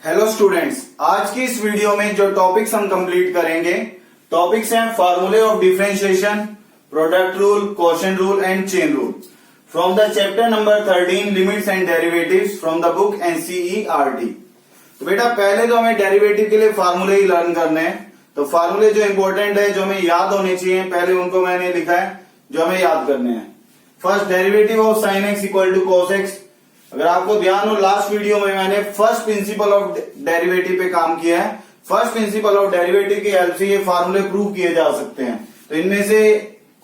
Hello students, आज की इस वीडियो में जो टॉपिक्स हम कंप्लीट करेंगे, टॉपिक्स हैं फॉर्मूले of differentiation, product rule, quotient rule and chain rule from the chapter number 13 limits and derivatives from the book NCERT. तो बेटा पहले तो हमें डेरिवेटिव के लिए फार्मूले ही लर्न करने हैं। तो फार्मूले जो इंपॉर्टेंट है, जो हमें याद होने चाहिए, पहले उनको मैंने लिखा है जो हमें याद करने हैं। First, derivative of sine x equal to cos x. अगर आपको ध्यान हो, लास्ट वीडियो में मैंने फर्स्ट प्रिंसिपल ऑफ डेरिवेटिव पे काम किया है। फर्स्ट प्रिंसिपल ऑफ डेरिवेटिव की हेल्प से ये फार्मूले प्रूव किए जा सकते हैं। तो इनमें से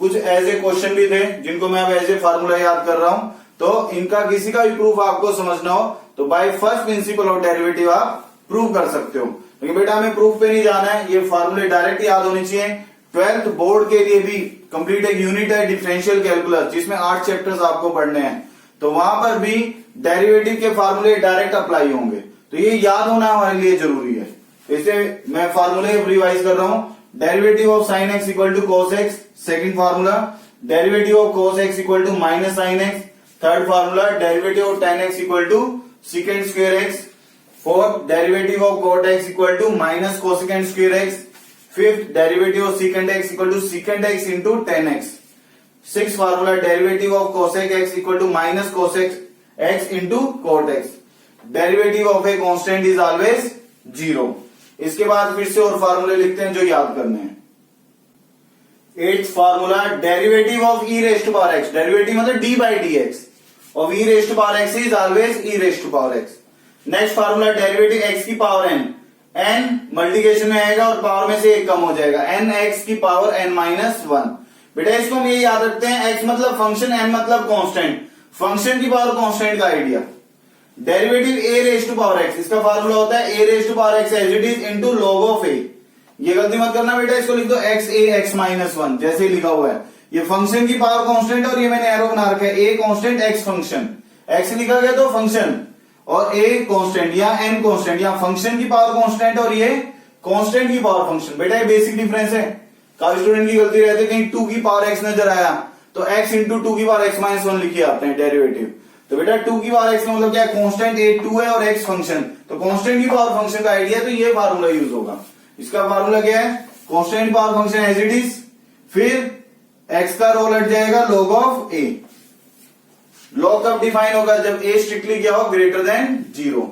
कुछ एज ए क्वेश्चन भी थे जिनको मैं अब एज ए फार्मूला याद कर रहा हूं। तो इनका किसी का भी प्रूफ आपको समझना हो तो by first principle of derivative आप प्रूव कर सकते हो। लेकिन बेटा हमें प्रूफ पे नहीं जाना है, ये फार्मूले डायरेक्ट याद होने चाहिए। 12th बोर्ड के लिए भी कंप्लीट एक यूनिट है डिफरेंशियल कैलकुलस, जिसमें 8 चैप्टर्स आपको पढ़ने हैं। तो वहां पर भी डेरिवेटिव के फार्मूले डायरेक्ट अप्लाई होंगे, तो ये याद होना हमारे लिए जरूरी है। इसे मैं फार्मूले रिवाइज कर रहा हूं। Derivative of sine x equal to cos x, second formula. Derivative of cos x equal to minus sine x, third formula. Derivative of tan x equal to secant square x, fourth. Derivative of cot x equal to minus cosecant square x, fifth. Derivative of secant x equal to secant x into tan x, six formula. Derivative of cosec x equal to minus cosec x into cot x. Derivative of a constant is always 0। इसके बाद फिर से और फार्मूले लिखते हैं जो याद करने हैं। 8th formula, derivative of e raised to power x. Derivative मतलब d by d x of e raised to power x is always e raised to power x. Next formula, derivative x की power n. N multiplication में आएगा और power में से एक कम हो जाएगा, एन एक्स की पावर एन माइनस 1। बेटा इसको हम ये याद रखते हैं, एक्स मतलब फंक्शन, एन मतलब कांस्टेंट। फंक्शन की पावर कांस्टेंट का idea. Derivative a raise to power x, इसका फार्मूला होता है a raise to power x as it is into log of a. ये गलती मत करना बेटा, इसको लिख दो एक्स ए एक्स माइनस 1 जैसे लिखा हुआ है। ये फंक्शन की पावर कांस्टेंट और ये मैंने एरो बना रखा है, a constant x function. X लिखा गया तो फंक्शन और ए कांस्टेंट या एन कांस्टेंट, या फंक्शन की पावर कांस्टेंट और ये कांस्टेंट की पावर फंक्शन। बेटा ये बेसिक डिफरेंस है। काफी स्टूडेंट की गलती रहती है, कहीं 2 की पावर एक्स नजर आया तो x इंटू 2 की पावर x माइनस 1 लिखे आते हैं डेरिवेटिव। तो बेटा 2 की पावर x का मतलब क्या है, कांस्टेंट a 2 है और x फंक्शन, तो कांस्टेंट की पावर फंक्शन का आइडिया, तो ये फार्मूला यूज होगा। इसका फार्मूला क्या है, constant power function as it is, फिर x का रो लट जाएगा log ऑफ a। log कब डिफाइन होगा, जब a स्ट्रिक्टली क्या हो, ग्रेटर देन 0।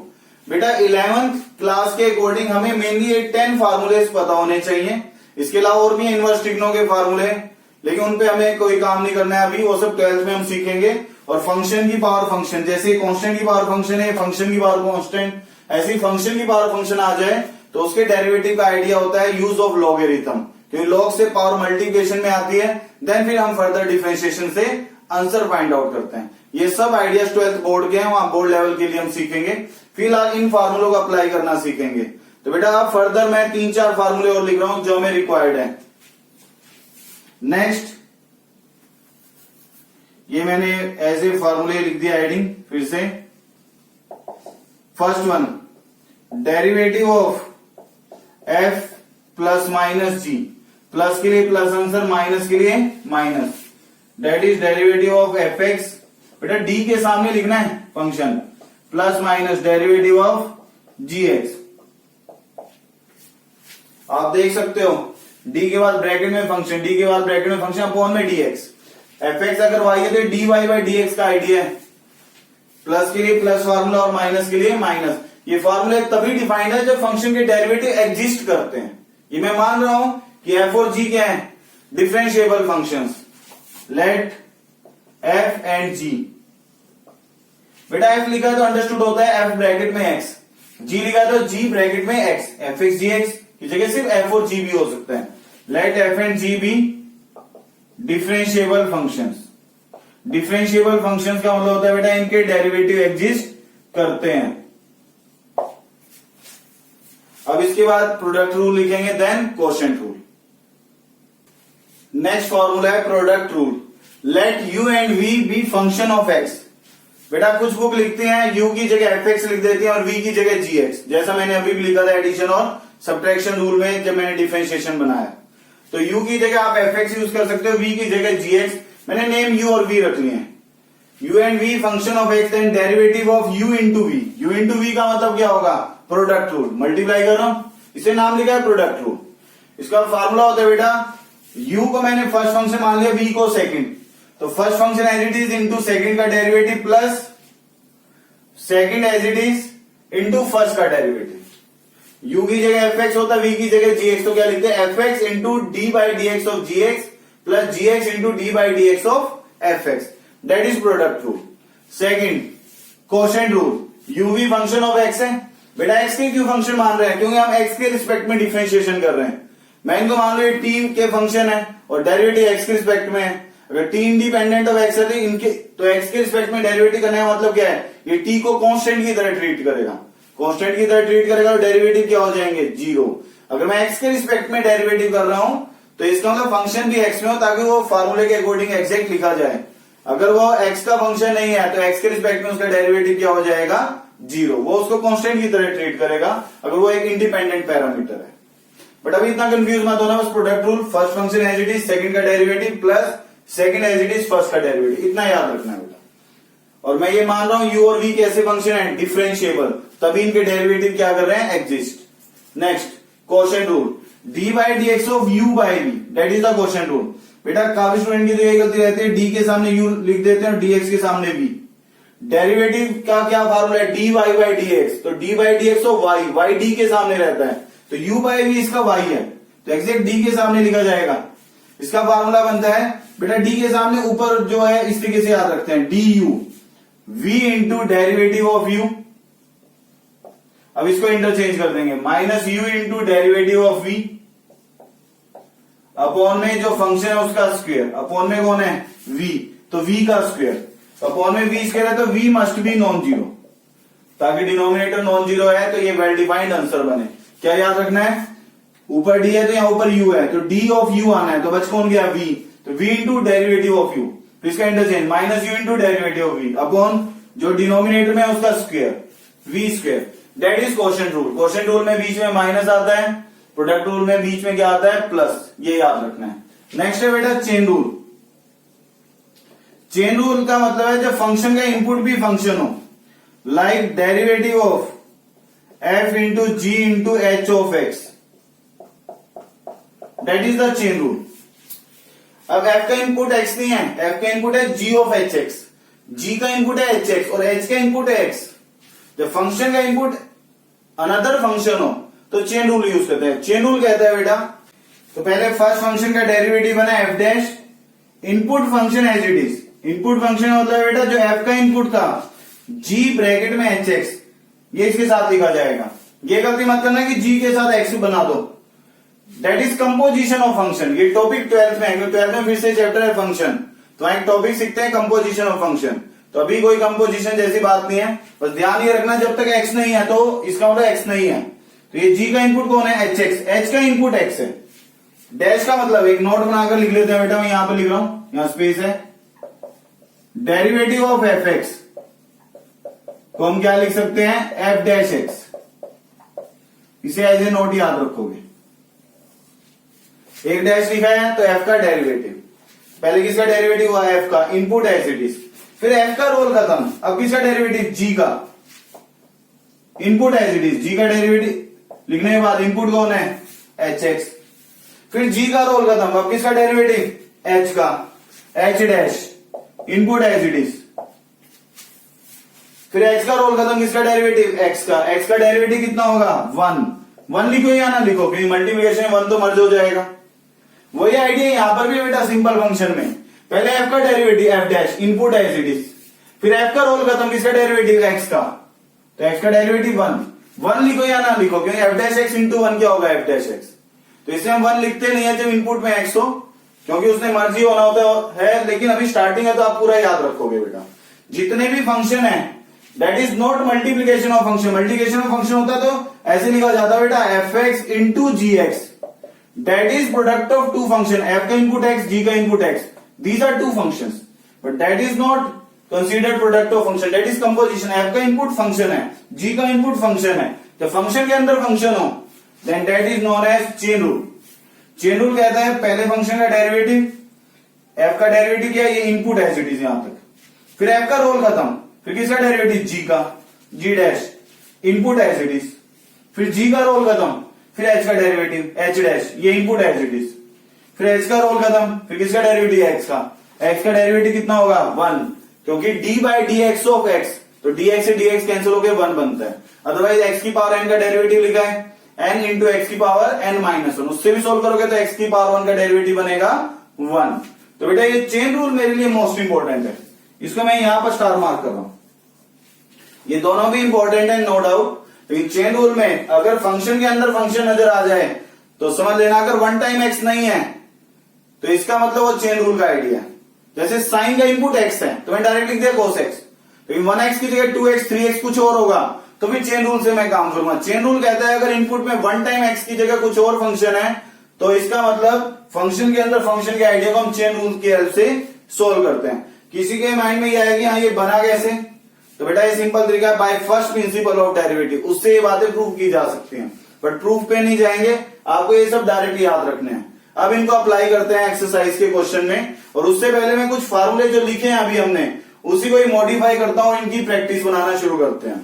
बेटा 11th क्लास के अकॉर्डिंग हमें मेनली 10 फार्मूले पता होने चाहिए। इसके अलावा और भी इनवर्स ट्रिग्नो के फार्मूले, लेकिन उनपे हमें कोई काम नहीं करना है अभी, वो सब 12th में हम सीखेंगे। और फंक्शन की पावर फंक्शन, जैसे कांस्टेंट की पावर फंक्शन है, फंक्शन की पावर कांस्टेंट, ऐसी फंक्शन की पावर फंक्शन आ जाए तो उसके डेरिवेटिव का आइडिया होता है यूज ऑफ लॉगरिथम, क्योंकि लॉग से पावर मल्टीप्लिकेशन में आती है। देन फिर हम फर्दर डिफरेंशिएशन से आंसर फाइंड आउट करते हैं। ये सब आइडियाज 12th बोर्ड के हैं, वहां बोर्ड लेवल के लिए हम सीखेंगे। फिलहाल इन फार्मूलों को अप्लाई करना सीखेंगे। तो बेटा अब फर्दर मैं 3-4 फार्मूले और लिख रहा हूं जो हमें रिक्वायर्ड है। नेक्स्ट, ये मैंने एज ए फार्मूले लिख दिया हेडिंग फिर से। First one, derivative of f plus minus g. Plus के लिए प्लस आंसर, माइनस के लिए minus, that is derivative of f x. बेटा डी के सामने लिखना है function, plus minus derivative of g x. आप देख सकते हो डी के बाद ब्रैकेट में फंक्शन, डी के बाद ब्रैकेट में फंक्शन, अपॉन में डीएक्स। एफ एक्स अगर वाई है तो d y by d x का आइडिया है। प्लस के लिए प्लस फार्मूला और माइनस के लिए माइनस। ये फार्मूला तभी डिफाइंड है जब फंक्शन के डेरिवेटिव एग्जिस्ट करते हैं। ये मैं मान रहा हूं कि एफ और जी क्या है, differentiable functions. Let f and g. बेटा एफ लिखा है तो अंडरस्टूड होता है एफ ब्रैकेट में एक्स, जी लिखा है तो जी ब्रैकेट में x. F x g x की जगह सिर्फ एफ और जी भी हो सकता है। Let f and g be differentiable functions. Differentiable functions का मतलब होता है बेटा इनके डेरिवेटिव एग्जिस्ट करते हैं। अब इसके बाद प्रोडक्ट रूल लिखेंगे, then quotient rule. Next formula है product rule. Let u and v be function of x. बेटा कुछ बुक लिखते हैं यू की जगह एफ एक्स लिख देती है और वी की जगह जी एक्स, जैसा मैंने अभी भी लिखा था एडिशन और सब्ट्रैक्शन रूल में जब मैंने डिफरेंशिएशन बनाया। तो u की जगह आप एफ एक्स यूज कर सकते हो, v की जगह जी एक्स। मैंने नेम u और v रख लिए हैं। u and v function of x and derivative of u into v. u into v का मतलब क्या होगा, प्रोडक्ट रूल, मल्टीप्लाई कर रहा हूं, इसे नाम लिखा है प्रोडक्ट रूल। इसका फॉर्मूला होता है बेटा, u को मैंने फर्स्ट फंक्शन मान लिया, v को सेकंड, तो first function as it is into second का derivative plus second as it is into first का डेरिवेटिव। u की जगह fx होता है, v की जगह gx, तो क्या लिखते हैं, fx into D by d x of gx plus gx into D by d x of fx, that is product rule. Second quotient rule, uv function of x है बेटा, x के क्यों फंक्शन मान रहे हैं, क्योंकि हम x के रिस्पेक्ट में डिफरेंशिएशन कर रहे हैं। मैं इनको मान लो ये t के फंक्शन है और डेरिवेटिव x के रिस्पेक्ट में है। अगर t इंडिपेंडेंट ऑफ x है तो इनके तो x के रिस्पेक्ट में डेरिवेटिव करने का मतलब क्या है, ये t को कांस्टेंट की तरह ट्रीट करेगा, कांस्टेंट की तरह ट्रीट करेगा और डेरिवेटिव क्या हो जाएंगे, जीरो। अगर मैं x के रिस्पेक्ट में डेरिवेटिव कर रहा हूं तो इसका मतलब फंक्शन भी x में हो ताकि वो फार्मूले के अकॉर्डिंग एग्जैक्ट लिखा जाए। अगर वो x का फंक्शन नहीं है तो x के रिस्पेक्ट में उसका डेरिवेटिव क्या हो जाएगा, जीरो। वो उसको कांस्टेंट की तरह ट्रीट करेगा अगर वो एक इंडिपेंडेंट पैरामीटर है। बट अभी इतना कंफ्यूज मत होना, बस product rule, first function as it is second का derivative plus second as it is first का डेरिवेटिव, इतना याद रखना है बेटा। और मैं ये मान रहा हूं u और v कैसे फंक्शन है, डिफरेंशिएबल, तभी इनके डेरिवेटिव क्या कर रहे हैं, exist. Next quotient rule, d by d x of u by v, that is the quotient rule. बेटा काफी स्टूडेंट की तो यही गलती रहती है, d के सामने u लिख देते हैं और dx के सामने v। डेरिवेटिव का क्या फार्मूला है, dy बाई dx, तो d by dx of y d के सामने रहता है, तो u बाई v इसका y है, तो एग्जैक्ट d के सामने लिखा जाएगा। इसका फार्मूला बनता है बेटा, d के सामने ऊपर जो है इस तरीके से याद रखते हैं, du v into derivative of u। अब इसको इंटरचेंज कर देंगे, minus u into derivative of v upon में जो फंक्शन है उसका स्क्वायर, अपॉन में कौन है, v, तो v का स्क्वायर, अपॉन में v स्क्वायर है तो v must be non zero, ताकि डिनोमिनेटर नॉन जीरो है तो ये वेल डिफाइंड आंसर बने। क्या याद रखना है, ऊपर d है तो यहां ऊपर u है, तो d ऑफ u आना है, तो बच कौन गया, v, तो v into derivative of u, तो इसका interchange minus u into derivative of v upon जो डिनोमिनेटर में है उसका square, v square, that is quotient rule. Quotient rule में बीच में माइनस आता है, प्रोडक्ट रूल में बीच में क्या आता है, प्लस, ये याद रखना है। नेक्स्ट है बेटा चेन रूल। चेन रूल का मतलब है जब फंक्शन का इनपुट भी फंक्शन हो, like derivative of f into g into h of x, that is the chain rule. अब f का इनपुट x नहीं है, f का इनपुट है g of h x, g का इनपुट है एच एक्स और h का इनपुट है x। जब फंक्शन का इनपुट अनदर फंक्शन हो तो चेन रूल यूज करते हैं। चेन रूल कहता है बेटा, तो पहले फर्स्ट फंक्शन का डेरिवेटिव बना f dash, input function as it is, input function होता है बेटा जो f का इनपुट था g ब्रैकेट में एच एक्स, ये इसके साथ लिखा जाएगा। ये गलती मत करना कि g के साथ x बना दो, that is composition of function. ये टॉपिक 12th में है, 12th में फिर से चैप्टर है फंक्शन, तो एक टॉपिक सीखते हैं कंपोजिशन ऑफ फंक्शन। तो अभी कोई कंपोजिशन जैसी बात नहीं है, बस ध्यान ये रखना जब तक x नहीं है तो इसका मतलब x नहीं है, तो ये g का इनपुट कौन है, एच एक्स, h का इनपुट x है। डैश का मतलब एक नोट बनाकर लिख लेते हैं बेटा, मैं यहां पर लिख रहा हूं, यहां स्पेस है, डेरिवेटिव ऑफ एफ एक्स को हम क्या लिख सकते हैं, f डैश एक्स, इसे एज ए नोट याद रखोगे। एक डैश लिखा है तो f का डेरिवेटिव, पहले किसका डेरिवेटिव हुआ, f का, इनपुट एज इट इज, फिर f का रोल खत्म, अब किसका डेरिवेटिव, g का, input as it is, g का डेरिवेटिव लिखने के बाद इनपुट कौन है, एच एक्स, फिर g का रोल खत्म, अब किसका डेरिवेटिव, h का, h dash, input as it is, फिर h का रोल खत्म, किसका डेरिवेटिव, x का, x का डेरिवेटिव कितना होगा, 1 लिखो या ना लिखो, क्योंकि मल्टीप्लिकेशन में 1 तो मर्ज हो जाएगा। वही आइडिया यहां पर भी बेटा, सिंपल फंक्शन में पहले f का derivative f dash, input as it is, फिर f का रोल खत्म, किसका डेरिवेटिव, x का, तो x का डेरिवेटिव 1 लिखो या ना लिखो, क्योंकि f डैश x इंटू 1 क्या होगा, f डैश x, तो इसे हम 1 लिखते नहीं है जब इनपुट में x हो, क्योंकि उसने मर्जी होना होता है, लेकिन अभी स्टार्टिंग है तो आप पूरा याद रखोगे बेटा। जितने भी फंक्शन है that is not multiplication of function, multiplication of function होता तो ऐसे लिखा जाता बेटा, f x into g x, that is product of two function, f का इनपुट x, g का input x, these are two functions, but that is not considered product of function, that is composition। f का input function है, g का input function है, तो function के अंदर function हो then that is known as chain rule। Chain rule कहता है पहले फंक्शन का डेरिवेटिव, f का डेरिवेटिव क्या है, ये इनपुट है इट इज यहां तक, फिर एफ का रोल खत्म, फिर किसका डेरिवेटिव जी का, जी dash, input as it is, फिर जी का रोल खत्म, फिर एच का डेरिवेटिव एच डैश, ये इनपुट एज इट इज, फिर एच का रोल खत्म, फिर किसका डेरिवेटिव एक्स का, एक्स का डेरिवेटिव कितना होगा 1, क्योंकि D by d x of x, तो dx से dx कैंसिल होकर 1 बनता है। अदरवाइज x की पावर n का डेरिवेटिव लिखा है n इंटू एक्स की पावर n माइनस 1, उससे भी सोल्व करोगे तो x की पावर 1 का डेरिवेटिव बनेगा 1। तो बेटा ये चेन रूल मेरे लिए मोस्ट इंपॉर्टेंट है, इसको मैं यहां पर स्टार मार्क कर रहा हूं। ये दोनों भी इंपॉर्टेंट है नो डाउट, लेकिन चेन रूल में अगर फंक्शन के अंदर फंक्शन नजर आ जाए तो समझ लेना अगर 1 टाइम x नहीं है तो इसका मतलब वो चेन रूल का आइडिया है। जैसे साइन का इनपुट x है तो मैं डायरेक्ट लिख दिया cos x, लेकिन 1x की जगह 2x 3x कुछ और होगा तो फिर चेन रूल से मैं काम करूंगा। चेन रूल कहता है अगर इनपुट में 1 टाइम x की जगह कुछ और फंक्शन है तो इसका मतलब फंक्शन के अंदर फंक्शन के आइडिया को हम चेन रूल की हेल्प से सोल्व करते हैं। किसी के माइंड में ये आएगी हाँ ये बना कैसे, तो बेटा ये सिंपल तरीका है, by first principle of derivative, उससे ये बातें प्रूव की जा सकती हैं, बट प्रूफ पे नहीं जाएंगे, आपको ये सब डायरेक्ट याद रखने हैं। अब इनको अप्लाई करते हैं एक्सरसाइज के क्वेश्चन में, और उससे पहले मैं कुछ फार्मूले जो लिखे हैं अभी हमने उसी को ही मॉडिफाई करता हूं, इनकी प्रैक्टिस बनाना शुरू करते हैं।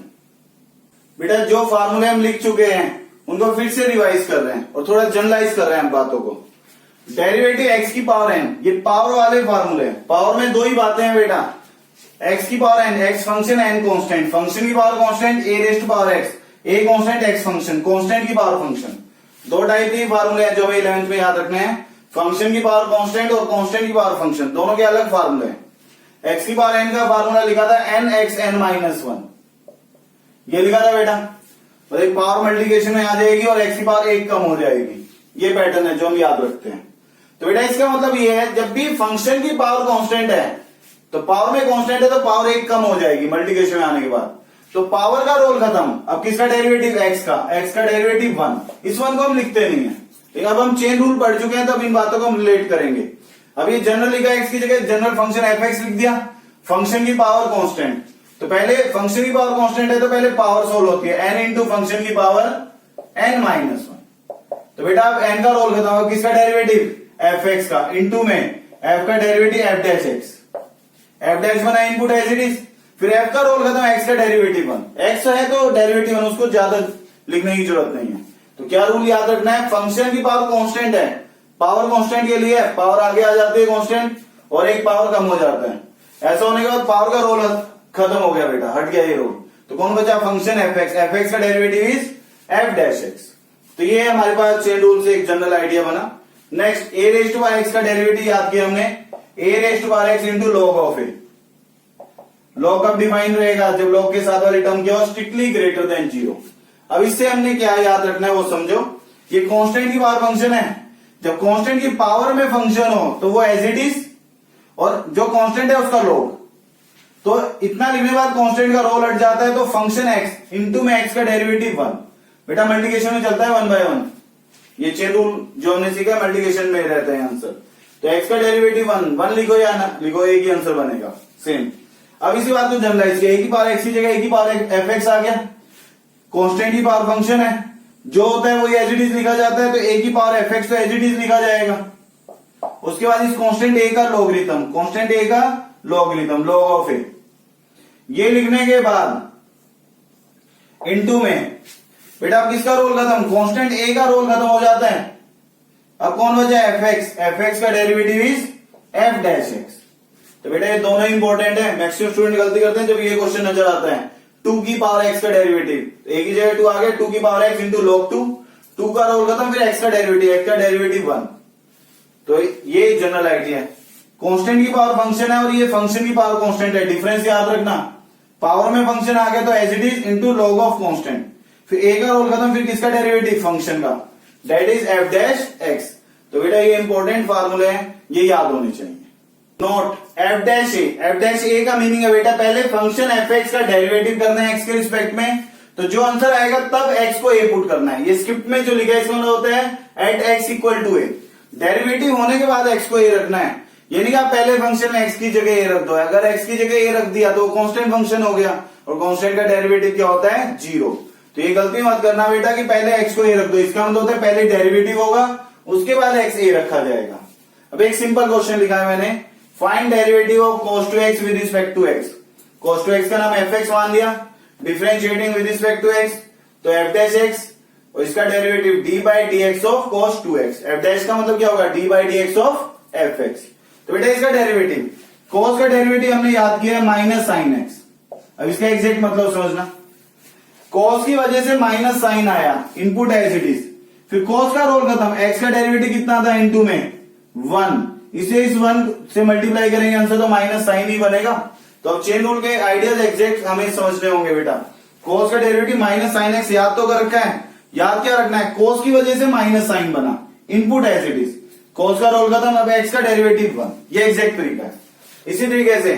बेटा जो फार्मूले हम लिख चुके हैं उनको फिर से रिवाइज कर रहे हैं और थोड़ा जनरलाइज कर रहे हैं बातों को। डेरिवेटिव एक्स की पावर एन, ये पावर वाले फार्मूले हैं। पावर में दो ही बातें हैं बेटा, एक्स की power n, x function and constant, function की power constant a raised power x, a constant x function, constant की पावर फंक्शन। दो टाइप के फार्मूले हैं जो हमें 11th में याद रखने हैं, फंक्शन की पावर कांस्टेंट और कांस्टेंट की पावर फंक्शन, दोनों के अलग फार्मूले हैं। एक्स की पावर एन का फार्मूला लिखा था एन एक्स एन माइनस 1, ये लिखा था बेटा, और एक पावर मल्टीप्लिकेशन में आ जाएगी और एक्स की पावर 1 कम हो जाएगी, ये पैटर्न है जो हम याद रखते हैं। तो बेटा इसका मतलब ये है जब भी फंक्शन की पावर कांस्टेंट है तो पावर में कांस्टेंट है तो पावर 1 कम हो जाएगी मल्टीप्लिकेशन में आने के बाद, तो पावर का रोल खत्म। अब किसका डेरिवेटिव एक्स का डेरिवेटिव 1, इस 1 को हम लिखते नहीं है, लेकिन अब हम चेन रूल पढ़ चुके हैं तो अब इन बातों को हम रिलेट करेंगे। अब ये जनरल लिखा एक्स की जगह जनरल फंक्शन एफ एक्स लिख दिया, फंक्शन की पावर कांस्टेंट, तो पहले फंक्शन की पावर कांस्टेंट है तो पहले पावर सोल्व होती है एन इंटू फंक्शन की पावर एन माइनस 1। तो बेटा अब एन का रोल खत्म होगा, किसका डेरिवेटिव एफ एक्स का, इंटू में एफ का derivative F dash x, F dash बना इनपुट एज इट इज, फिर एफ का रोल खत्म, एक्स का डेरिवेटिव 1, एक्स है तो डेरिवेटिव 1, उसको ज्यादा लिखने की जरूरत नहीं है। तो क्या रूल याद रखना है, फंक्शन की पावर कांस्टेंट है, पावर कांस्टेंट के लिए पावर आगे आ जाती है कांस्टेंट और एक पावर कम हो जाता है, ऐसा होने के बाद पावर का रोल खत्म हो गया बेटा, हट गया ये रोल, तो कौन बचा फंक्शन एफ एक्स का derivative is f dash x. तो ये हमारे पास चेन रूल से एक जनरल आइडिया बना। Next a raised to x का डेरिवेटिव याद किया हमने, a raised to x into log of a, log कब डिफाइन रहेगा जब लॉग के साथ वाली टर्म क्या हो स्ट्रिक्टली ग्रेटर देन 0। अब इससे हमने क्या याद रखना है वो समझो, ये कांस्टेंट की पावर फंक्शन है, जब कांस्टेंट की पावर में फंक्शन हो तो वो एज इट इज, और जो कांस्टेंट है उसका लॉग, तो इतना लिखने के बाद कांस्टेंट का रोल हट जाता है तो फंक्शन एक्स इंटू में एक्स का डेरिवेटिव 1, बेटा मल्टीप्लिकेशन में चलता है 1 बाय 1, ये चेन रूल जो हमने सीखा मल्टीप्लिकेशन में रहता है आंसर, तो एक्स का डेरिवेटिव 1 लिखो या ना लिखो, एक ही आंसर बनेगा सेम। अब इसी बात को जनरलाइज किया, ए की पावर एक्स की जगह ए की पावर एफ एक्स आ गया, कांस्टेंट की पावर फंक्शन है, जो होता है वो एज इट इज लिखा जाता है, तो ए की पावर एफ एक्स तो एज इट इज लिखा जाएगा। उसके बाद इस कांस्टेंट ए का लॉगरिथम, कांस्टेंट ए का लॉगरिथम लॉग ऑफ ए, ये लिखने के बाद इनटू में बेटा अब किसका रोल खत्म, कांस्टेंट ए का रोल खत्म हो जाता है, अब कौन बचा एफ एक्स का derivative is f dash x. तो बेटा ये दोनों इंपॉर्टेंट है, मैक्सिमम स्टूडेंट गलती करते हैं जब ये क्वेश्चन नजर आता है, 2 की पावर एक्स का डेरिवेटिव, ए की जगह 2 आ गया, 2 की पावर एक्स इंटू लॉग 2 का रोल खत्म, फिर एक्स का डेरिवेटिव 1। तो ये जनरल आइडिया है, कांस्टेंट की पावर फंक्शन है और ये फंक्शन की पावर कांस्टेंट है, डिफरेंस याद रखना, पावर में फंक्शन आ गया तो as it is into log of constant, फिर ए का रोल खत्म, फिर किसका डेरिवेटिव फंक्शन का, that is f dash x. तो बेटा ये इंपॉर्टेंट फार्मूले हैं, ये याद होने चाहिए। नोट एफ डैश ए का मीनिंग है बेटा पहले फंक्शन एफ एक्स का डेरिवेटिव करना है एक्स के रिस्पेक्ट में, तो जो आंसर आएगा तब एक्स को ए पुट करना है, ये स्क्रिप्ट में जो लिखा है इसमें होता है at x equal to a, derivative होने के बाद एक्स को ए रखना है, ये नहीं कि आप पहले फंक्शन में एक्स की जगह ए रख दो, अगर एक्स की जगह ए रख दिया तो कांस्टेंट फंक्शन हो गया और कांस्टेंट का डेरिवेटिव क्या होता है 0। तो ये गलती मत करना बेटा कि पहले एक्स को ए रख दो, इसका मतलब होता है पहले डेरिवेटिव होगा उसके बाद एक्स ए रखा जाएगा। अब एक सिंपल क्वेश्चन लिखा है मैंने, find derivative of cos 2x with respect to x। cos 2x का नाम fx मान दिया, differentiating with respect to x तो f डैश x, और इसका derivative d by dx of cos 2x। f dash का मतलब क्या होगा, d by dx of fx। तो बेटा इसका डेरिवेटिव, cos का डेरिवेटिव हमने याद किया है माइनस साइन x। अब इसका एग्जैक्ट मतलब समझना, cos की वजह से माइनस साइन आया, इनपुट एज इट इज, फिर cos का रोल खत्म, x का डेरिवेटिव कितना था इनटू में 1, इसे इस 1 से मल्टीप्लाई करेंगे आंसर तो माइनस साइन ही बनेगा। तो अब चेन रूल के आइडियाज एग्जैक्ट हमें समझने होंगे बेटा। cos का डेरिवेटिव माइनस साइन x याद तो कर रखा है, याद क्या रखना है, cos की वजह से माइनस साइन बना, input as it is, cos का रोल खत्म, अब x का डेरिवेटिव 1, ये एग्जैक्ट तरीका है। इसी तरीके से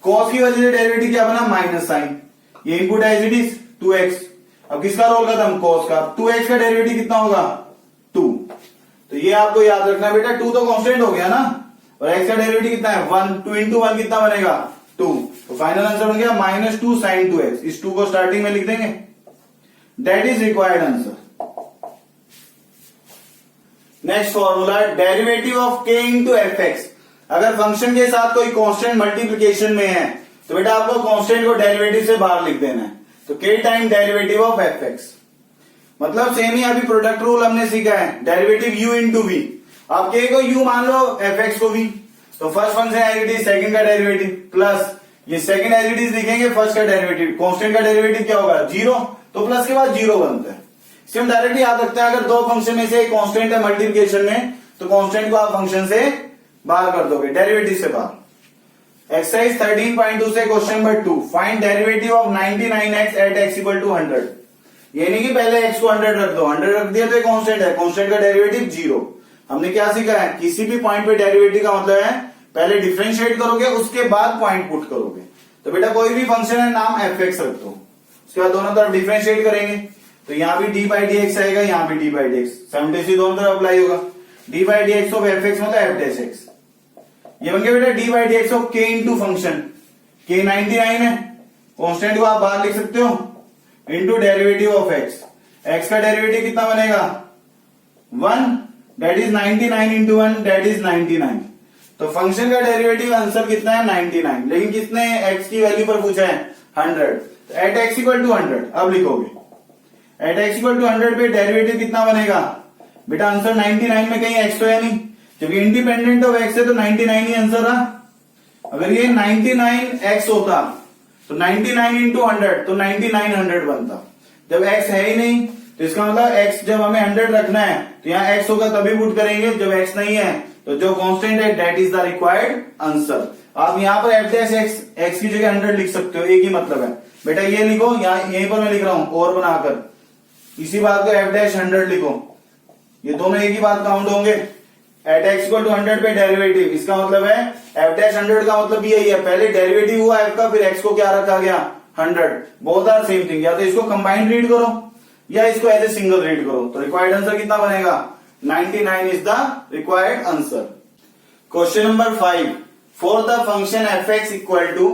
cos की वजह से डेरिवेटिव क्या बना, माइनस साइन, ये input as it is 2x, अब किसका रोल खत्म, cos का, 2x का डेरिवेटिव कितना होगा 2। तो ये आपको याद रखना बेटा, 2 तो कांस्टेंट हो गया ना, और x का डेरिवेटिव कितना है 1, 2 इंटू 1 कितना बनेगा 2, तो फाइनल आंसर बन गया माइनस 2 साइन 2x। इस 2 को स्टार्टिंग में लिख देंगे, that is required answer. Next formula, derivative of k into F x. अगर फंक्शन के साथ कोई कांस्टेंट मल्टीप्लीकेशन में है तो बेटा आपको कांस्टेंट को डेरिवेटिव से बाहर लिख देना है, तो k time derivative of f x, मतलब सेम ही अभी प्रोडक्ट रूल हमने सीखा है, डेरिवेटिव u इंटू वी। आप k को u मान लो, एफ एक्स को v, तो first function as it is, second का डेरिवेटिव प्लस ये सेकंड एज इट इज लिखेंगे, फर्स्ट का डेरिवेटिव, कांस्टेंट का डेरिवेटिव क्या होगा 0, तो प्लस के बाद 0 बनता है। इसे हम डायरेक्टली याद रखते हैं, अगर दो फंक्शन में से एक कांस्टेंट है मल्टीप्लिकेशन में तो कांस्टेंट को आप फंक्शन से बाहर कर दोगे, डेरिवेटिव से बाहर। एक्सरसाइज 13.2 से question number 2, find derivative of 99x at x equal to 100। ये नहीं कि पहले x को 100 रख दो, 100 रख दिया तो एक कांस्टेंट है, कांस्टेंट का डेरिवेटिव 0। हमने क्या सीखा है, किसी भी पॉइंट पे डेरिवेटिव का मतलब है पहले डिफरेंशिएट करोगे उसके बाद पॉइंट पुट करोगे। तो बेटा कोई भी फंक्शन है, नाम एफ एक्स रख दो, उसके बाद दोनों तरफ डिफरेंशिएट करेंगे, तो यहाँ भी डी बाई डी एक्स आएगा, यहाँ भी D by d x, simultaneously दोनों तरफ अप्लाई होगा। D by d x of f x मतलब एफ डैश एक्स, ये बन गया बेटा D by d x of के इंटू फंक्शन, के 99 है, कांस्टेंट को आप बाहर लिख सकते हो, into derivative of x, x का डेरिवेटिव कितना बनेगा 1, that is 99 into 1 that is 99। तो फंक्शन का डेरिवेटिव आंसर कितना है 99, लेकिन कितने एक्स की वैल्यू पर पूछा है 100, तो एट एक्स इक्वल टू 100 अब लिखोगे, एट एक्स इक्वल टू 100 पे डेरिवेटिव कितना बनेगा बेटा, आंसर 99 में कहीं एक्स तो है नहीं, क्योंकि इंडिपेंडेंट ऑफ एक्स है तो 99 ही आंसर रहा। अगर ये 99 एक्स होता तो 99 इंटू 100 तो 9900 बनता, जब एक्स है ही नहीं तो इसका मतलब एक्स जब हमें 100 रखना है तो यहाँ एक्स होगा तभी पुट करेंगे, जब एक्स नहीं है तो जो कांस्टेंट है that is the required answer. आप यहाँ पर एफ डैश एक्स, एक्स की जगह 100 लिख सकते हो, एक ही मतलब है बेटा, ये लिखो, यहाँ यहीं पर मैं लिख रहा हूं और बनाकर, इसी बात को एफ डैश 100 लिखो, ये दोनों एक ही बात काउंट होंगे। एट एक्स इक्वल टू 100 पे डेरिवेटिव, इसका मतलब है एफ डैश 100 का मतलब यही है, पहले डेरिवेटिव हुआ एफ का, फिर एक्स को क्या रखा गया 100, बोथ आर सेम थिंग, या तो इसको कंबाइंड रीड करो या इसको एज ए सिंगल रीड करो, तो रिक्वायर्ड आंसर कितना बनेगा 99 is the required answer. Question number 5, for the function f x equal to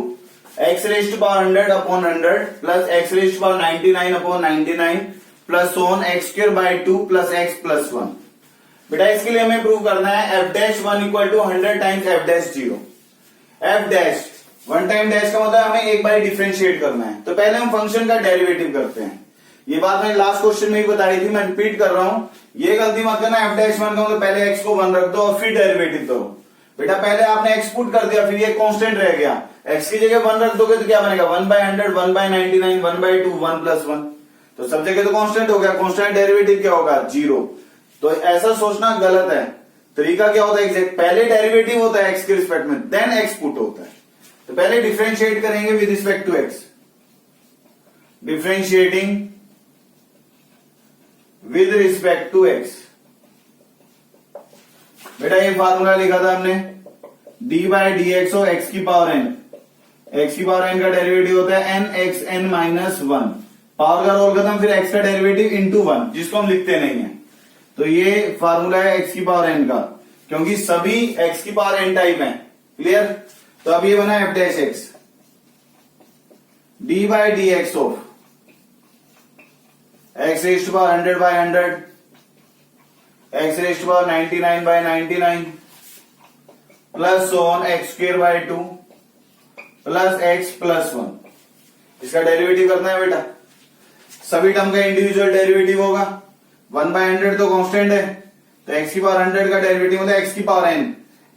x raised power 100 upon 100 plus x raised power 99 upon 99 plus so on x square by 2 plus x plus 1। बेटा इसके लिए हमें prove करना है f dash 1 equal to 100 times f dash 0। f dash 1 time dash का मतलब हमें एक बार डिफरेंशिएट करना है, तो पहले हम फंक्शन का डेरिवेटिव करते हैं। ये बात मैंने लास्ट क्वेश्चन में ही बताई थी, मैं रिपीट कर रहा हूं, ये गलती मत करना, f डैश 1 का मतलब पहले x को 1 रख दो और फिर डेरिवेटिव करो। बेटा पहले आपने x पुट कर दिया, फिर ये कांस्टेंट रह गया, x की जगह 1 रख दोगे तो क्या बनेगा 1 बाय 100, 1 बाय 99, 1 बाय 2, 1 प्लस 1, तो सब जगह तो कांस्टेंट हो गया, कांस्टेंट डेरिवेटिव क्या होगा 0। तो ऐसा सोचना गलत है, तरीका क्या होता है एग्जैक्ट, पहले डेरिवेटिव होता है x के रिस्पेक्ट में, देन x पुट होता है। तो पहले डिफरेंशिएट करेंगे with respect to x, differentiating with respect to x। बेटा ये फार्मूला लिखा था हमने, d by d x of x की पावर n, x की पावर n का डेरिवेटिव होता है n x n minus 1, power का रोल खत्म, फिर x का डेरिवेटिव इंटू 1 जिसको हम लिखते नहीं है। तो ये फार्मूला है x की पावर n का, क्योंकि सभी x की पावर n टाइप है, क्लियर। तो अब ये बना f dash x, d by d x of x raised to power 100 by 100, x raised to power 99 by 99 plus so on x square by 2 plus x plus 1। इसका derivative करना है बेटा। सभी टर्म का इंडिविजुअल डेरिवेटिव होगा। 1/100 तो constant है, तो x की पावर 100 का डेरिवेटिव मतलब x की power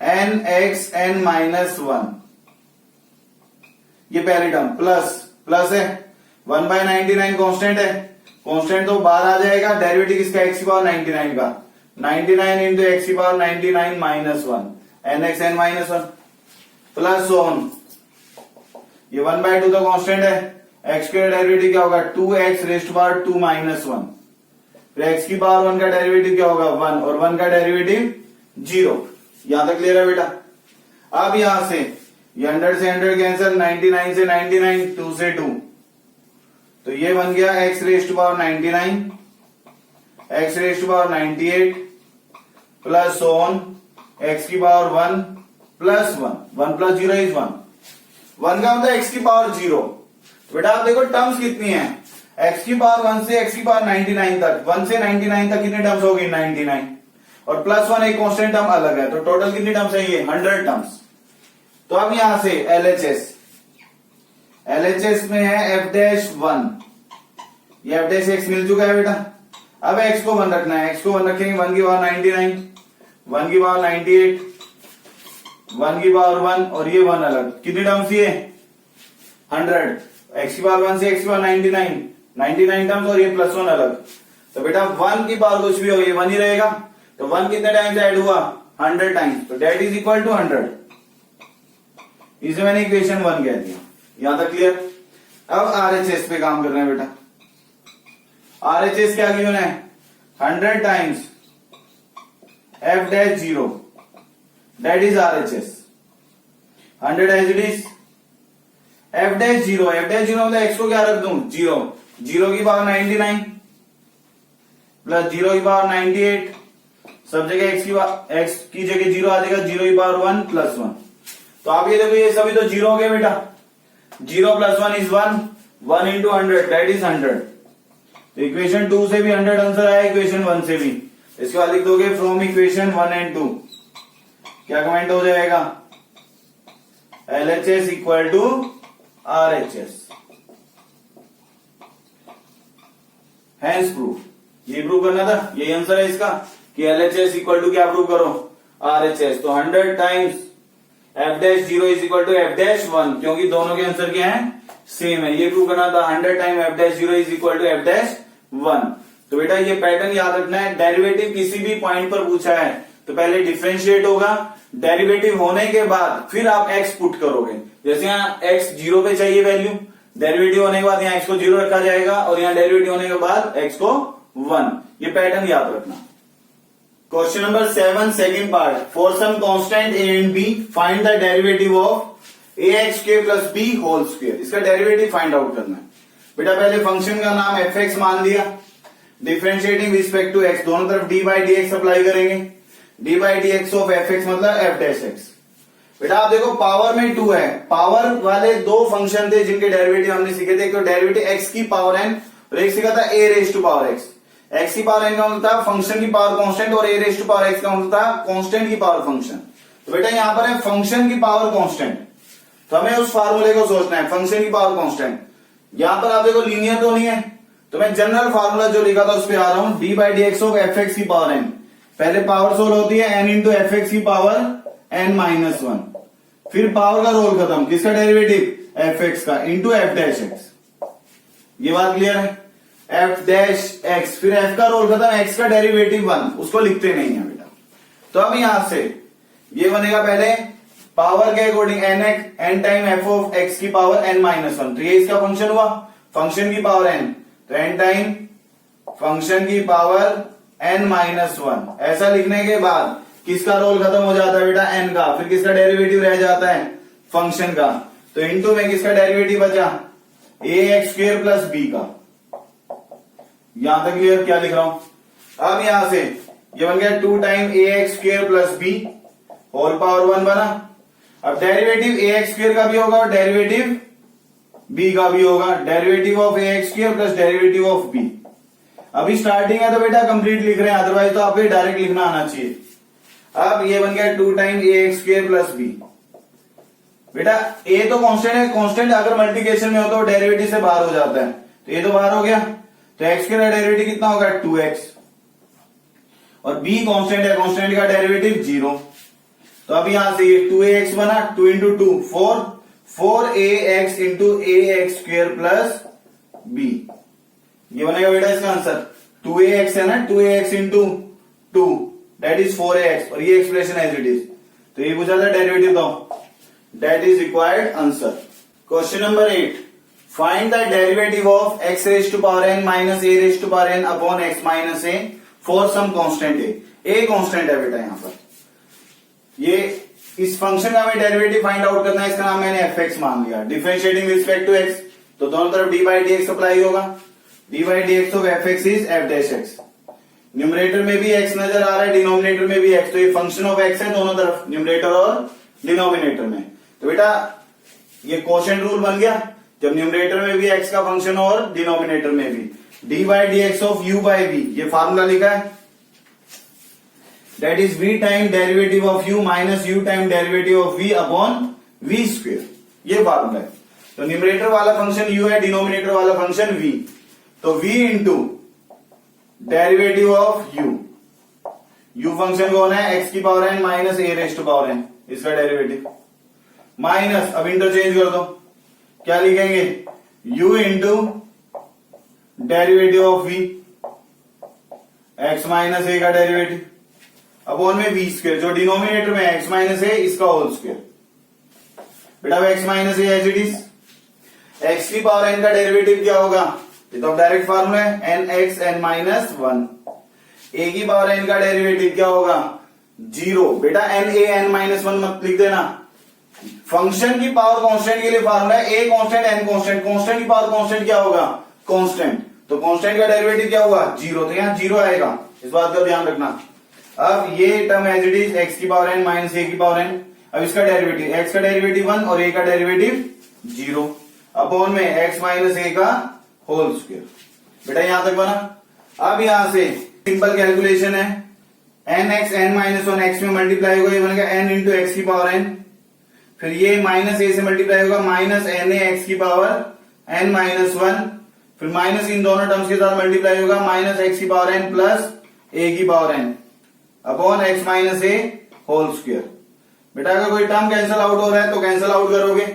n x n minus 1। ये पहली टर्म प्लस है 1/99 कांस्टेंट है, कांस्टेंट तो बाहर आ जाएगा। डेरिवेटिव किसका x की पावर 99 का 99 इंटू एक्स की power 99 minus 1 n x n minus 1 plus on ये 1/2 तो कांस्टेंट है। एक्स का डेरिवेटिव क्या होगा 2x रेस्ट पावर 2 माइनस 1। फिर x की पावर 1 का डेरिवेटिव क्या होगा 1 और 1 का डेरिवेटिव 0। यहां तक क्लियर है बेटा। अब यहां से ये 100 से 100 कैंसिल, 99 से 99, 2 से 2, तो ये बन गया x rest power 99 x rest power 98 plus on x की पावर 1 प्लस 1 प्लस 0 इज 1 का मतलब x की पावर 0। तो बेटा आप देखो टर्म्स कितनी है, x की पावर 1 से x की पावर 99 तक, 1 से 99 तक कितनी टर्म्स होगी 99 और प्लस 1 एक कांस्टेंट टर्म अलग है, तो टोटल कितनी टर्म्स है ये 100 टर्म्स। तो अब यहां से LHS में है f'1, ये f' मिल चुका है बेटा। अब x को 1 रखना है, x को 1 रखेंगे 1 की पावर 99, 1 की पावर 98, 1 की पावर 1 और ये 1 अलग, कितनी टर्म्स ये 100। x की पावर 1 से x की पावर 99 टर्म्स और ये प्लस 1 अलग। तो बेटा 1 की पावर कुछ भी हो ये 1 ही रहेगा, तो 1 कितने टाइम्स ऐड हुआ 100 टाइम्स, तो डेट इज इक्वल टू 100। इसे मैंने इक्वेशन 1 कह दिया। यहां तक क्लियर। अब RHS पे काम कर रहे हैं बेटा। RHS क्या गिवन है 100 times f'0, that is RHS 100 as it is। f'0 मतलब x को क्या रख दूं 0 की पावर 99 प्लस 0 की पावर 98, सब जगह x की जगह 0 आ जाएगा, 0 की पावर 1 प्लस 1। तो आप ये देखो ये सभी तो 0 हो गए बेटा। 0 plus 1 is 1 into 100 that is 100। तो इक्वेशन 2 से भी 100 आंसर आया, इक्वेशन 1 से भी। इसके बाद लिख दोगे फ्रॉम इक्वेशन 1 एंड 2 क्या कमेंट हो जाएगा LHS equal to RHS। Hence proof, ये प्रूव करना था, यही आंसर है इसका कि LHS इक्वल टू क्या प्रूव करो RHS। तो 100 times f'0 is equal to f'1, क्योंकि दोनों के आंसर क्या है सेम है, ये प्रूव करना था 100 time f'0 is equal to f'1। तो बेटा ये पैटर्न याद रखना है, डेरिवेटिव किसी भी पॉइंट पर पूछा है तो पहले डिफरेंशिएट होगा, डेरिवेटिव होने के बाद फिर आप x पुट करोगे। जैसे यहाँ x 0 पे चाहिए वैल्यू, डेरिवेटिव होने के बाद यहाँ x को 0 रखा जाएगा और यहाँ डेरिवेटिव होने के बाद x को 1। ये पैटर्न याद रखना। Question number 7 second part, for some constant a and b find the derivative of ax² plus b whole square. इसका डेरिवेटिव फाइंड आउट करना है बेटा। पहले फंक्शन का नाम fx मान लिया, डिफरेंशिएटिंग रिस्पेक्ट टू x, दोनों तरफ d/dx अप्लाई करेंगे। d/dx ऑफ fx मतलब f'(x)। बेटा आप देखो पावर में 2 है, पावर वाले दो फंक्शन थे जिनके डेरिवेटिव हमने सीखे थे। एक तो डेरिवेटिव x की पावर n और एक सीखा था a raise to power x। x की पावर n का मतलब था फंक्शन की पावर कांस्टेंट और a raise to power x का मतलब था कांस्टेंट की पावर फंक्शन। तो बेटा यहां पर है फंक्शन की पावर कांस्टेंट, तो हमें उस फार्मूले को सोचना है फंक्शन की पावर कांस्टेंट। यहां पर आप देखो लीनियर तो नहीं है, तो मैं जनरल फार्मूला जो लिखा था उस पर आ रहा हूं, d/dx ऑफ fx की पावर n। पहले पावर सोल्व होती है n इंटू fx की पावर n माइनस 1, फिर पावर का रोल खत्म, किसका डेरिवेटिव fx का इंटू f'(x)। ये बात क्लियर है, f'(x), फिर f का रोल खत्म, x का डेरिवेटिव 1, उसको लिखते नहीं है बेटा। तो अब यहां से ये बनेगा पहले पावर के according n time f of x की पावर n माइनस 1, तो ये इसका फंक्शन हुआ, फंक्शन की पावर n, तो n टाइम फंक्शन की पावर n माइनस 1। ऐसा लिखने के बाद किसका रोल खत्म हो जाता है बेटा n का, फिर किसका डेरिवेटिव रह जाता है फंक्शन का, तो इंटू में किसका डेरिवेटिव बचा ax² प्लस b का। यहां तक क्लियर क्या लिख रहा हूं। अब यहां से ये बन गया 2 time ax² plus b whole power 1 बना। अब डेरिवेटिव ax² का भी होगा और डेरिवेटिव b का भी होगा, derivative of ax² plus derivative of b। अभी स्टार्टिंग है तो बेटा कंप्लीट लिख रहे हैं, अदरवाइज तो आपको डायरेक्ट लिखना आना चाहिए। अब ये बन गया 2 टाइम ए एक्स स्क्वायर प्लस बी। बेटा ए तो कांस्टेंट है, कांस्टेंट अगर मल्टीप्लिकेशन में हो तो डेरिवेटिव से बाहर हो जाता है, तो ये तो बाहर हो गया, तो एक्स का डेरिवेटिव कितना होगा 2x, और b कांस्टेंट है, कांस्टेंट का डेरिवेटिव 0। तो अब यहां से ये 2ax बना, 2 इंटू 2 4, 4ax इंटू ए एक्स स्क्वायर प्लस बी, ये बनेगा बेटा इसका आंसर। 2ax है ना, 2ax into 2 that is 4ax, और ये एक्सप्रेशन एज इट इज, तो ये पूछा था डेरिवेटिव दो, that is required answer. Question number 8, find the derivative of x raise to power n minus a raise to power n upon x minus a for some constant a constant है बेटा यहाँ पर। ये इस function का हमें derivative find out करना है, इसका नाम मैंने fx मान लिया, डिफरेंशिएटिंग रिस्पेक्ट टू x, तो दोनों तरफ dy by dx अप्लाई होगा, dy by dx of fx is f dash x। Numerator में भी x नजर आ रहा है, डिनोमिनेटर में भी x, तो ये फंक्शन ऑफ x है दोनों तरफ, न्यूमरेटर और डिनोमिनेटर में। तो बेटा ये कोशेंट रूल बन गया, जब न्यूमरेटर में भी x का फंक्शन और डिनोमिनेटर में भी, dy by dx of u by v, ये फार्मूला लिखा है, that is v time derivative of u minus u time derivative of v upon v square, ये फार्मूला है। तो न्यूमरेटर वाला फंक्शन u है, डिनोमिनेटर वाला फंक्शन v, तो v into derivative of u function कौन है, x की power n minus a raise to power n, इसका डेरिवेटिव, माइनस, अब इंटरचेंज कर दो, क्या लिखेंगे, u into derivative of v, x minus a का डेरिवेटिव अपॉन में v स्क्वायर, जो डिनोमिनेटर में x माइनस a इसका होल स्क्वायर। बेटा x minus a as it is, x की पावर n का डेरिवेटिव क्या होगा, ये तो डायरेक्ट फार्मूला है, n x n minus 1, a की पावर एन का डेरिवेटिव क्या होगा 0। बेटा एन ए एन माइनस 1 मत लिख देना, फंक्शन की पावर कांस्टेंट के लिए फार्मूला है a constant n constant, constant की पावर कांस्टेंट क्या होगा कांस्टेंट, तो कांस्टेंट का डेरिवेटिव क्या होगा 0, तो यहाँ 0 आएगा, इस बात का ध्यान रखना। अब ये term as it is x की पावर एन माइनस ए की पावर एन, अब इसका डेरिवेटिव, एक्स का डेरिवेटिव 1 और ए का डेरिवेटिव 0 अपॉन में एक्स माइनस ए का होल स्क्वायर। बेटा यहां तक बना। अब यहां से सिंपल कैलकुलेशन है, n x n minus 1 x में मल्टीप्लाई होगा, ये बनेगा एन इंटू एक्स की पावर एन, फिर ये माइनस ए से मल्टीप्लाई होगा, माइनस एन ए एक्स की पावर एन माइनस 1, फिर माइनस इन दोनों टर्म्स के साथ मल्टीप्लाई होगा, माइनस एक्स की पावर एन प्लस ए की power n upon x minus a whole square. बेटा अगर कोई टर्म कैंसिल आउट हो रहा है तो कैंसिल आउट करोगे,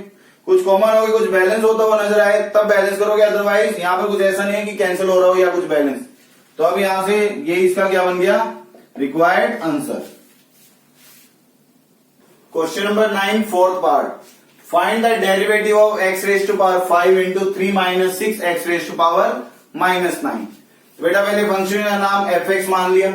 कुछ कॉमन होगा, कुछ बैलेंस होता हुआ नजर आए तब बैलेंस करोगे, अदरवाइज यहां पर कुछ ऐसा नहीं है कि कैंसिल हो रहा हो या कुछ बैलेंस। तो अब यहां से ये इसका क्या बन गया required answer. Question number 9 fourth part, find the derivative of x raise to power 5 into 3 minus 6 x raise to power minus 9। बेटा पहले फंक्शन का नाम fx मान लिया,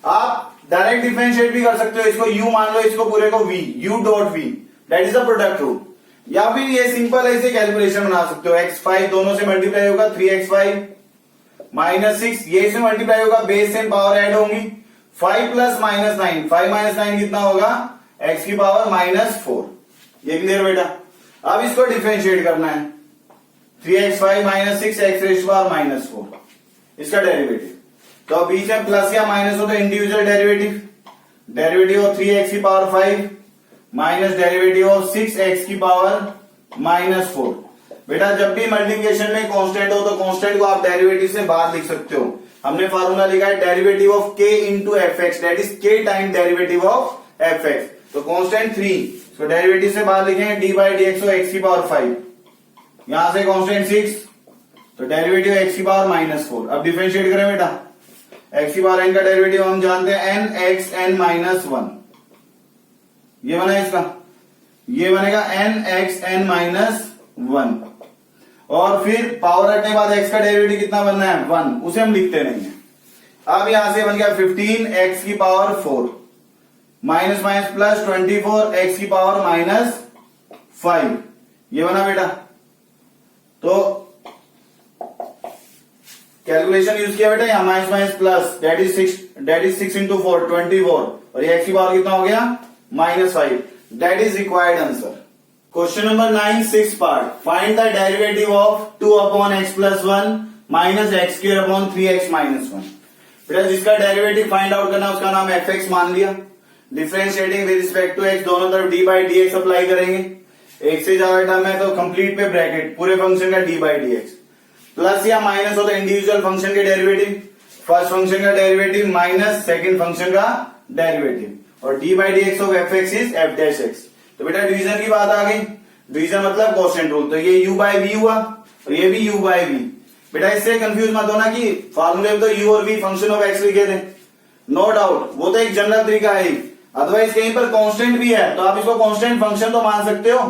आप डायरेक्ट डिफरेंशिएट भी कर सकते हो, इसको u मान लो, इसको पूरे को v, u dot v, that is the product rule, या फिर ये सिंपल ऐसे कैलकुलेशन बना सकते हो, x5 दोनों से मल्टीप्लाई होगा 3x5 माइनस 6, ये से मल्टीप्लाई होगा, बेस एंड पावर ऐड होंगी, 5 प्लस माइनस 9, 5 माइनस 9 कितना होगा x की पावर माइनस 4, ये क्लियर बेटा। अब इसको डिफरेंशिएट करना है, 3x5 minus 6 x raise to power minus 4, इसका डेरिवेटिव, तो बीच में प्लस या माइनस हो तो individual derivative, derivative of 3x की power 5 minus derivative of 6x की पावर माइनस 4। बेटा जब भी मल्टीप्लिकेशन में कांस्टेंट हो तो कांस्टेंट को आप डेरिवेटिव से बाहर लिख सकते हो, हमने फार्मूला लिखा है derivative of k into F x, that is k time derivative of f x, तो कांस्टेंट 3, तो डेरिवेटिव से बाहर लिखेंगे D by d x x की पावर 5, यहां से कांस्टेंट 6, तो डेरिवेटिव एक्स की पावर माइनस 4। अब डिफरेंशिएट करें बेटा, एक्स की पावर n का डेरिवेटिव हम जानते हैं एन एक्स एन माइनस 1, ये बना इसका, ये बनेगा एन एक्स एन माइनस 1, और फिर पावर रखने के बाद x का डेरिवेटिव कितना बनना है 1, उसे हम लिखते नहीं है। अब यहां से बन गया 15 x की power 4 minus minus plus 24 x की पावर माइनस 5, ये बना बेटा। तो कैलकुलेशन यूज किया बेटा, यहां minus minus plus, that is 6 into 4 24, और ये x की पावर कितना हो गया minus 5, that is required answer. Question number 9 6 part, find the derivative of 2 upon x plus 1 minus x square upon 3x minus 1। बेटा जिसका डेरिवेटिव फाइंड आउट करना उसका नाम fx मान लिया, differentiating with respect to x, दोनों तरफ d by d x apply करेंगे। एक से ज्यादा टर्म है तो कंप्लीट पे ब्रैकेट पूरे फंक्शन का D by d x, plus या माइनस हो तो इंडिविजुअल फंक्शन के डेरिवेटिव, फर्स्ट फंक्शन का डेरिवेटिव माइनस सेकंड फंक्शन का डेरिवेटिव, और D by d x of f x is f dash x. तो बेटा डिवीजन की बात आ गई, डिवीजन मतलब कोशेंट रूल, तो ये u बाई v हुआ और ये भी u बाई v। बेटा इससे कंफ्यूज मत होना कि फार्मूले में तो u और v फंक्शन ऑफ x लिखे थे, नो डाउट वो तो एक जनरल तरीका है, अदरवाइज कहीं पर कांस्टेंट भी है तो आप इसको कांस्टेंट फंक्शन तो मान सकते हो।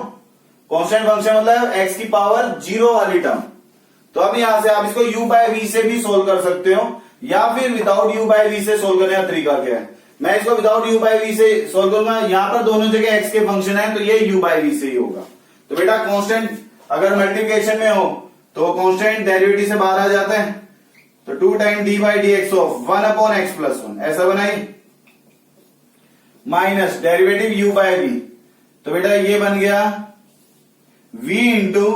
कांस्टेंट फंक्शन मतलब x की पावर 0 वाली टर्म, तो अब यहां से आप इसको u बाई v से भी सोल्व कर सकते हो, या फिर विदाउट u बाई v से सोल्व करने का तरीका क्या है। मैं इसको विदाउट u बाई v से सोल्व करूंगा, यहां पर दोनों जगह x के फंक्शन है तो ये u बाई v से ही होगा। तो बेटा कांस्टेंट अगर मल्टीप्लिकेशन में हो तो कांस्टेंट डेरिवेटिव से बाहर आ जाते हैं, तो 2 time D by d x of 1 upon x plus 1 ऐसा बनाई, minus derivative u by v, तो बेटा ये बन गया v into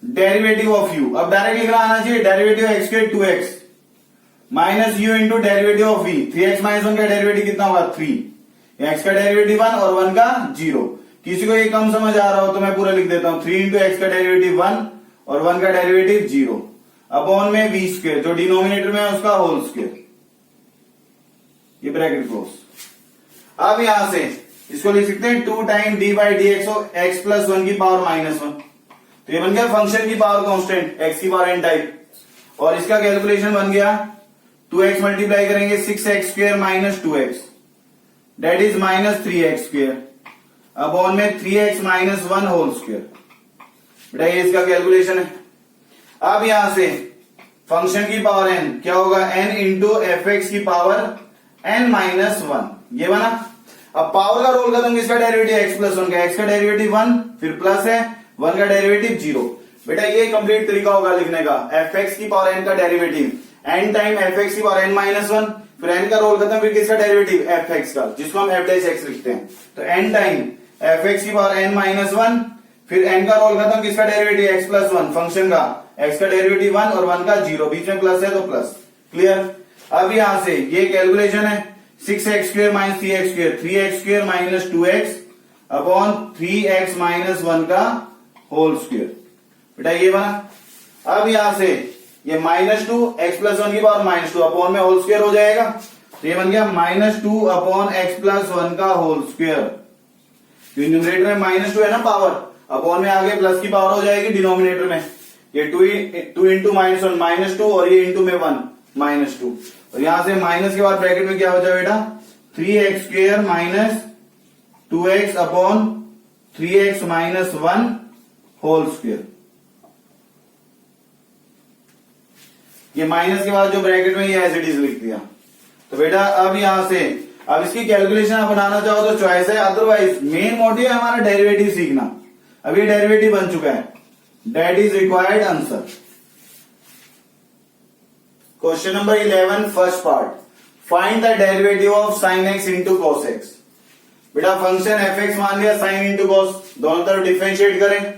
derivative of u। अब डायरेक्ट लिखना आना चाहिए, डेरिवेटिव एक्स के 2x minus u into derivative of v, 3x minus 1 का डेरिवेटिव कितना होगा 3, x का डेरिवेटिव 1 और 1 का 0। किसी को ये कम समझ आ रहा हो तो मैं पूरा लिख देता हूं, 3 इंटू एक्स का डेरिवेटिव 1 और 1 का डेरिवेटिव 0 अपॉन में v स्क्वायर, जो डिनोमिनेटर में है उसका होल स्क्वायर, ये ब्रैकेट क्लोज। अब यहां से इसको लिख सकते हैं 2 time D by d x of x plus 1 की पावर माइनस 1, तो ये बन गया फंक्शन की पावर कांस्टेंट x की पावर n टाइप, और इसका कैलकुलेशन बन गया 2x मल्टीप्लाई करेंगे 6x square minus 2x that is minus 3x square upon में 3x माइनस 1 होल स्क्वायर। बेटा ये इसका कैलकुलेशन है। अब यहां से फंक्शन की पावर n क्या होगा, n इंटू एफ एक्स की पावर n माइनस 1, ये बना। अब पावर का रोल खत्म, किसका डेरिवेटिव x प्लस 1 का, x का डेरिवेटिव 1 फिर प्लस है 1 का डेरिवेटिव 0। बेटा ये कंप्लीट तरीका होगा लिखने का, एफ एक्स की पावर n का derivative n time F x की पावर n माइनस 1, फिर n का रोल खत्म, फिर किसका डेरिवेटिव एफ एक्स का, जिसको हम एफ डैश एक्स लिखते हैं, तो n टाइम एफ एक्स की पावर n माइनस 1, फिर n का रोल खत्म, किसका डेरिवेटिव x प्लस 1 फंक्शन का, x का डेरिवेटिव 1 और 1 का 0, बीच में प्लस है तो प्लस, क्लियर। अब यहां से ये कैलकुलेशन है 6x square minus 3x square, 3x square minus 2x upon 3x minus 1 का होल स्क्वायर, बेटा ये बना। अब यहां से ये माइनस 2 x प्लस 1 की पावर माइनस 2 अपॉन में होल स्क्वायर हो जाएगा, तो ये बन गया माइनस 2 अपॉन एक्स प्लस 1 का होल स्क्वायर। न्यूमरेटर में माइनस 2 है ना पावर, अपॉन में आगे प्लस की पावर हो जाएगी डिनोमिनेटर में, ये 2 इंटू माइनस 1 माइनस 2 और ये इंटू में 1 माइनस 2, और यहां से माइनस के बाद ब्रैकेट में क्या हो जाए बेटा 3x square minus 2x upon 3x minus 1 whole square. ये माइनस के बाद जो ब्रैकेट में ये एज इट इज लिख दिया। तो बेटा अब यहां से अब इसकी कैलकुलेशन आप बनाना चाहो तो चॉइस है, अदरवाइज मेन मोटिव है हमारा डेरिवेटिव सीखना। अब ये डेरिवेटिव बन चुका है, that is required answer. Question number 11 first part, find the derivative of sine x into cos x. बेटा फंक्शन एफ एक्स मान लिया, साइन इंटू कॉस, दोनों तरफ डिफरेंशिएट करें,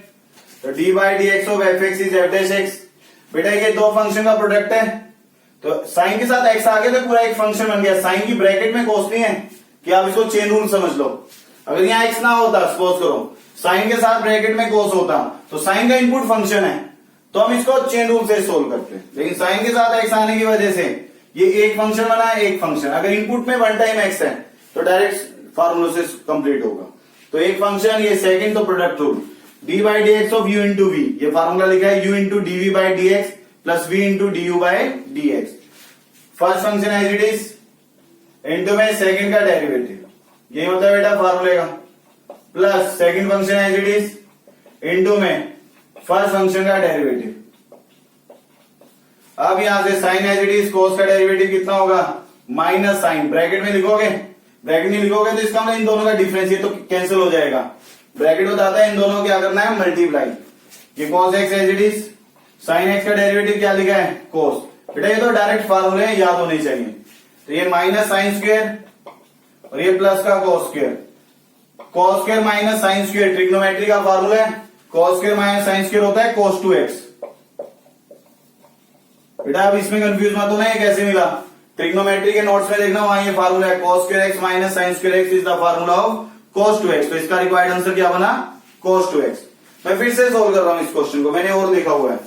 तो D by d x of f x is f dash x. बेटा ये दो फंक्शन का प्रोडक्ट है, तो साइन के साथ एक्स आ गया तो पूरा एक फंक्शन बन गया। साइन की ब्रैकेट में कॉस नहीं है कि आप इसको चेन रूल समझ लो। अगर यहाँ एक्स ना होता, सपोज करो साइन के साथ ब्रैकेट में कॉस होता, तो साइन का इनपुट फंक्शन है तो हम इसको चेन रूल से सोल्व करते हैं, लेकिन साइन के साथ एक्स आने की वजह से ये एक फंक्शन बना है, एक फंक्शन। अगर इनपुट में 1 टाइम एक्स है तो डायरेक्ट फार्मूला से कंप्लीट होगा। तो एक फंक्शन, ये सेकंड, तो product rule d by d x of u into v, ये फार्मूला लिखा है u into d v by d x plus v into d u by d x. First function as it is, into में second का derivative, ये होता है बेटा फार्मूले का, plus second function as it is into में फर्स्ट फंक्शन का डेरिवेटिव। अब यहां से sine as it is, cos का डेरिवेटिव कितना होगा माइनस साइन, ब्रैकेट में लिखोगे, ब्रैकेट में लिखोगे तो इसका मतलब इन दोनों का डिफरेंस, ये तो कैंसिल हो जाएगा, ब्रैकेट बताता है इन दोनों क्या करना है, मल्टीप्लाई। ये cos x as it is, sine x का डेरिवेटिव क्या लिखा है कोस। बेटा ये तो डायरेक्ट फार्मूले याद होने चाहिए, तो ये माइनस साइन स्क्वायर और ये प्लस का cos square, cos square minus sine square trigonometry का फार्मूला है, cos square minus sine square होता है cos 2x। बेटा अब इसमें कंफ्यूज मत होना, ये कैसे मिला, ट्रिग्नोमेट्री के नोट्स में देखना, वहां ये फार्मूला है cos square x minus sine square x is the formula of cos 2x। तो इसका रिक्वायर्ड आंसर क्या बना, cos 2x। मैं फिर से सोल्व कर रहा हूं इस क्वेश्चन को, मैंने और लिखा हुआ है।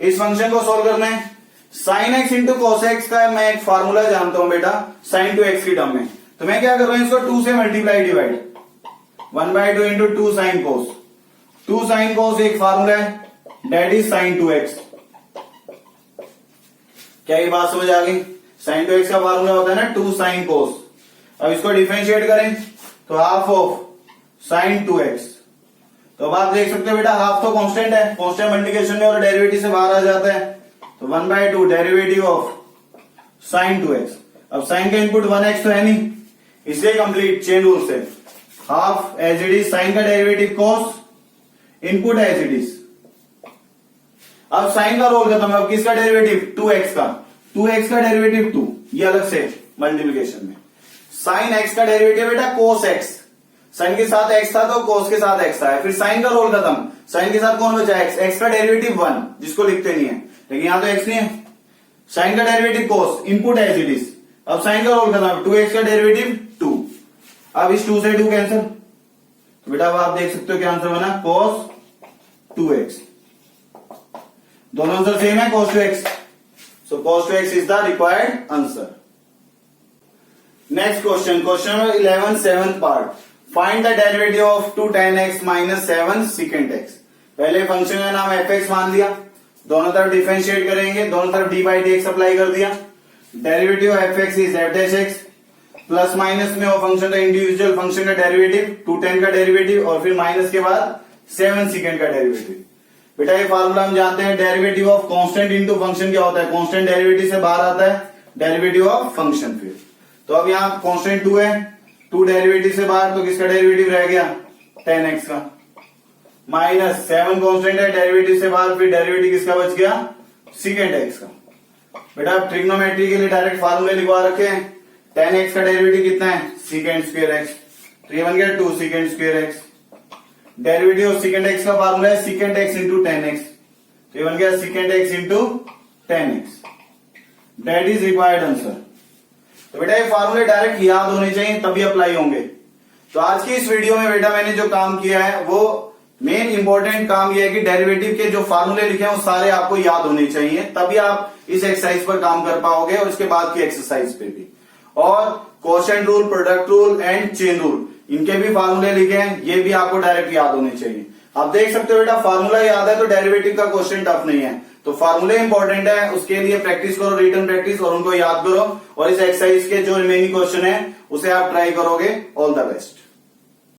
इस फंक्शन को सोल्व करना है, sine x into cos x का मैं एक फार्मूला जानता हूं बेटा साइन 2x की टर्म में। तो मैं क्या कर रहा हूं, इसको 2 से multiply divide, 1/2 into 2 sine cos. 2 sine cos एक फार्मूला है, डेट इज साइन 2x। क्या ये बात समझ आ गई? साइन 2x का फार्मूला होता है ना 2 साइन कोस। अब इसको डिफरेंशिएट करें तो हाफ ऑफ साइन 2x। तो अब आप देख सकते हो बेटा हाफ तो कांस्टेंट है, कांस्टेंट मल्टीप्लिकेशन में और डेरिवेटिव से बाहर आ जाता है, तो 1/2 डेरिवेटिव ऑफ साइन 2x। अब साइन का इनपुट 1x तो है नहीं, इसलिए कंप्लीट चेन रूल से half as it is sine का derivative cos, input as it is. अब साइन का रोल खत्म, अब किसका डेरिवेटिव 2x का, 2x का डेरिवेटिव 2, ये अलग से मल्टीप्लिकेशन में। साइन x का डेरिवेटिव बेटा cos x, साइन के साथ x था तो cos के साथ x आया, फिर साइन का रोल खत्म, साइन के साथ कौन बचा x, x का डेरिवेटिव 1 जिसको लिखते नहीं है, लेकिन यहां तो x नहीं है। साइन का derivative cos, input as it is. अब साइन का रोल खत्म, 2x का डेरिवेटिव 2। अब इस 2 से 2 कैंसिल, तो बेटा अब आप देख सकते हो क्या आंसर बना, cos 2x। दोनों आंसर सेम है, cos 2x। So cos 2x is the required answer. Next question, question number 11 7th part, find the derivative of 2 tan x minus 7 secant x। पहले फंक्शन का नाम fx मान लिया, दोनों तरफ डिफरेंशिएट करेंगे, दोनों तरफ d by dx अप्लाई कर दिया। Derivative fx is f dash x, plus minus में वो फंक्शन का इंडिविजुअल फंक्शन का डेरिवेटिव 2 tan का डेरिवेटिव और फिर माइनस के बाद 7 secant का डेरिवेटिव। बेटा ये फार्मूला हम जानते हैं, derivative of constant into function क्या होता है, कांस्टेंट डेरिवेटिव से बाहर आता है डेरिवेटिव ऑफ फंक्शन। फिर तो अब यहाँ कांस्टेंट 2 है, 2 डेरिवेटिव से बाहर, तो किसका डेरिवेटिव रह गया tan x का, माइनस 7 कांस्टेंट है डेरिवेटिव से बाहर, फिर डेरिवेटिव किसका बच गया secant x का। बेटा अब ट्रिग्नोमेट्री के लिए डायरेक्ट फार्मूले लिखवा रखे हैं, tan x का डेरिवेटिव कितना है secant स्क्वायर x, तो ये बन गया 2 secant square x। Derivative of secant x का फार्मूला है secant x into tan x, तो ये बन गया secant x into tan x। That is required answer. तो बेटा ये फार्मूले डायरेक्ट याद होने चाहिए तभी अप्लाई होंगे। तो आज की इस वीडियो में बेटा मैंने जो काम किया है वो मेन इंपॉर्टेंट काम यह है कि डेरिवेटिव के जो फार्मूले लिखे हैं वो सारे आपको याद होने चाहिए, तभी आप इस एक्सरसाइज पर काम कर पाओगे और इसके बाद की एक्सरसाइज पे भी। और quotient rule, product rule and chain rule, इनके भी फार्मूले लिखे हैं, ये भी आपको डायरेक्ट याद होने चाहिए। आप देख सकते हो बेटा फार्मूला याद है तो डेरिवेटिव का क्वेश्चन टफ नहीं है। तो फार्मूले इंपॉर्टेंट है, उसके लिए प्रैक्टिस करो, रिटन प्रैक्टिस, और उनको याद करो, और इस एक्सरसाइज के जो रिमेनिंग क्वेश्चन है उसे आप ट्राई करोगे। All the best.